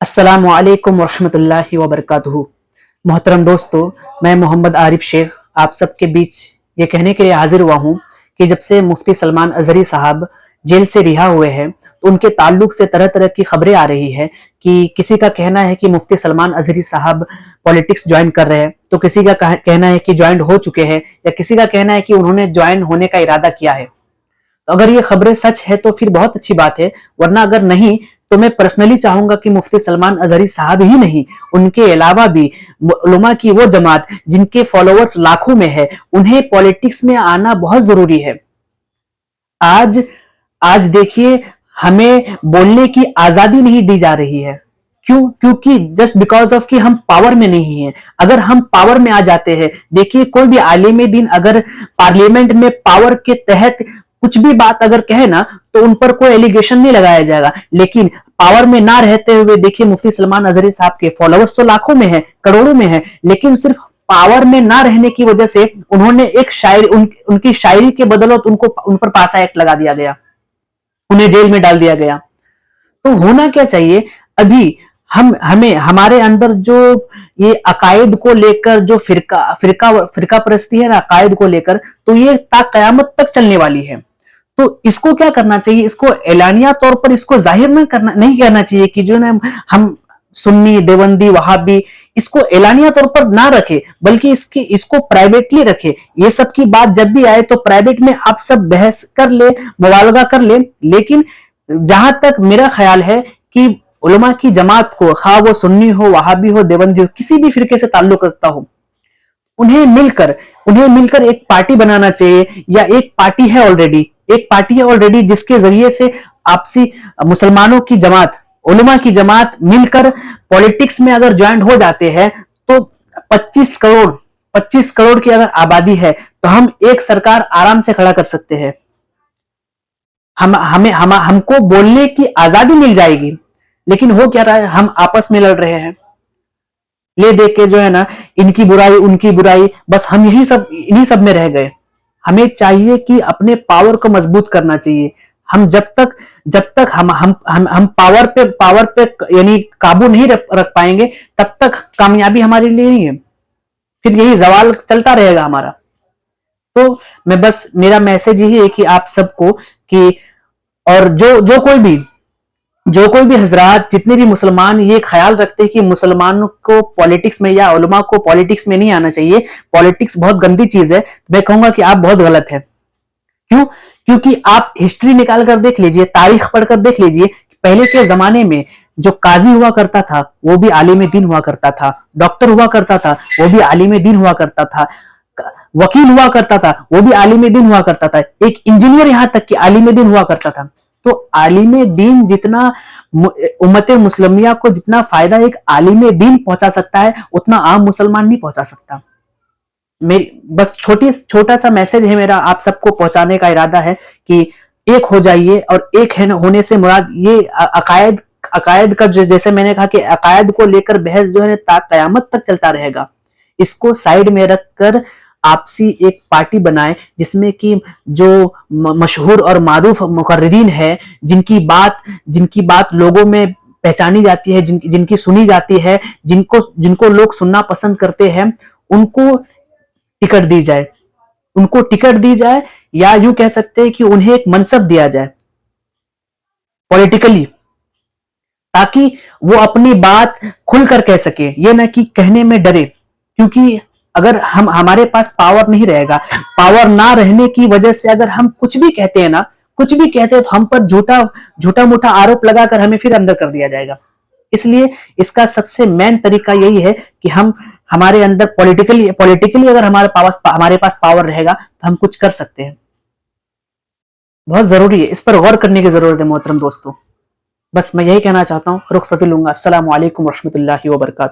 अस्सलामु अलैकुम वरहमतुल्लाहि वबरकातुहू। मोहतरम दोस्तों, मैं मोहम्मद आरिफ शेख आप सबके बीच ये कहने के लिए हाजिर हुआ हूँ कि जब से मुफ्ती सलमान अजहरी साहब जेल से रिहा हुए हैं तो उनके ताल्लुक से तरह तरह की खबरें आ रही है कि किसी का कहना है कि मुफ्ती सलमान अजहरी साहब पॉलिटिक्स ज्वाइन कर रहे हैं, तो किसी का कहना है कि ज्वाइन हो चुके हैं, या किसी का कहना है कि उन्होंने ज्वाइन होने का इरादा किया है। तो अगर ये खबरें सच है तो फिर बहुत अच्छी बात है, वरना अगर नहीं तो मैं पर्सनली चाहूंगा कि मुफ्ती सलमान अजहरी साहब ही नहीं, उनके अलावा भी उलमा की वो जमात जिनके फॉलोअर्स लाखों में है, उन्हें पॉलिटिक्स में आना बहुत जरूरी है। आज आज देखिए, हमें बोलने की आजादी नहीं दी जा रही है। क्यों? क्योंकि जस्ट बिकॉज ऑफ कि हम पावर में नहीं है। अगर हम पावर में आ जाते हैं, देखिए कोई भी आलिम दीन अगर पार्लियामेंट में पावर के तहत कुछ भी बात अगर कहे ना तो उन पर कोई एलिगेशन नहीं लगाया जाएगा, लेकिन पावर में ना रहते हुए देखिए मुफ्ती सलमान अजहरी साहब के फॉलोअर्स तो लाखों में है, करोड़ों में है, लेकिन सिर्फ पावर में ना रहने की वजह से उन्होंने एक शायरी उनकी शायरी के बदौलत उनको उन पर पासा एक्ट लगा दिया गया, उन्हें जेल में डाल दिया गया। तो होना क्या चाहिए? अभी हमें हमारे अंदर जो ये अकायद को लेकर जो फिरका फिरका फिरका परस्ती है ना, अकायद को लेकर, तो ये ता कयामत तक चलने वाली है। तो इसको क्या करना चाहिए? इसको एलानिया तौर पर इसको जाहिर नहीं करना चाहिए कि जो ना हम सुन्नी देवंदी वहाबी, इसको एलानिया तौर पर ना रखे, बल्कि इसको प्राइवेटली रखे। ये सब की बात जब भी आए तो प्राइवेट में आप सब बहस कर ले, मुबालगा कर ले, लेकिन जहां तक मेरा ख्याल है कि उलमा की जमात को, खा वो सुन्नी हो, वहाबी हो, देवंदी हो, किसी भी फिरके से ताल्लुक रखता हो, उन्हें मिलकर एक पार्टी बनाना चाहिए, या एक पार्टी है ऑलरेडी जिसके जरिए से आपसी मुसलमानों की जमात, उलमा की जमात मिलकर पॉलिटिक्स में अगर ज्वाइन हो जाते हैं तो 25 करोड़ की अगर आबादी है तो हम एक सरकार आराम से खड़ा कर सकते हैं। हमको बोलने की आजादी मिल जाएगी, लेकिन हो क्या रहा है, हम आपस में लड़ रहे हैं, ले देख के जो है ना, इनकी बुराई उनकी बुराई, बस हम इन्हीं सब में रह गए। हमें चाहिए कि अपने पावर को मजबूत करना चाहिए। हम जब तक हम पावर पे यानी काबू नहीं रख पाएंगे, तब तक कामयाबी हमारे लिए नहीं है, फिर यही जवाल चलता रहेगा हमारा। तो मैं बस, मेरा मैसेज यही है कि आप सबको कि, और जो कोई भी हजरात, जितने भी मुसलमान ये ख्याल रखते हैं कि मुसलमानों को पॉलिटिक्स में या उलमा को पॉलिटिक्स में नहीं आना चाहिए, पॉलिटिक्स बहुत गंदी चीज है, तो मैं कहूंगा कि आप बहुत गलत है। क्यों? क्योंकि आप हिस्ट्री निकाल कर देख लीजिए, तारीख पढ़कर देख लीजिए, पहले के जमाने में जो काजी हुआ करता था वो भी आलिम दीन हुआ करता था, डॉक्टर हुआ करता था वो भी आलिम दीन हुआ करता था, वकील हुआ करता था वो भी आलिम दीन हुआ करता था, एक इंजीनियर यहां तक कि आलिम दीन हुआ करता था। तो आलिम दीन जितना उम्मत मुस्लिमिया को जितना फायदा एक आलिम दीन पहुंचा सकता है, उतना आम मुसलमान नहीं पहुंचा सकता। मेरी बस छोटा सा मैसेज है मेरा, आप सबको पहुंचाने का इरादा है कि एक हो जाइए, और एक है होने से मुराद ये अकायद का, जैसे मैंने कहा कि अकायद को लेकर बहस जो है ता कयामत तक चलता रहेगा। इसको साइड में रखकर आपसी एक पार्टी बनाए, जिसमें कि जो मशहूर और मारूफ मुकर्रिरीन है, जिनकी बात लोगों में पहचानी जाती है, जिनकी सुनी जाती है, जिनको लोग सुनना पसंद करते हैं, उनको टिकट दी जाए या यूं कह सकते हैं कि उन्हें एक मनसब दिया जाए पॉलिटिकली, ताकि वो अपनी बात खुलकर कह सके, ये ना कि कहने में डरे। क्योंकि अगर हमारे पास पावर नहीं रहेगा, पावर ना रहने की वजह से अगर हम कुछ भी कहते हैं तो हम पर झूठा मूठा आरोप लगाकर हमें फिर अंदर कर दिया जाएगा। इसलिए इसका सबसे मेन तरीका यही है कि हमारे अंदर पॉलिटिकली अगर हमारे पास पावर रहेगा तो हम कुछ कर सकते हैं। बहुत जरूरी है, इस पर गौर करने की जरूरत है मोहतरम दोस्तों। बस मैं यही कहना चाहता हूँ, रुखसती लूंगा। अस्सलाम वालेकुम रहमतुल्लाहि व बरकातुहू।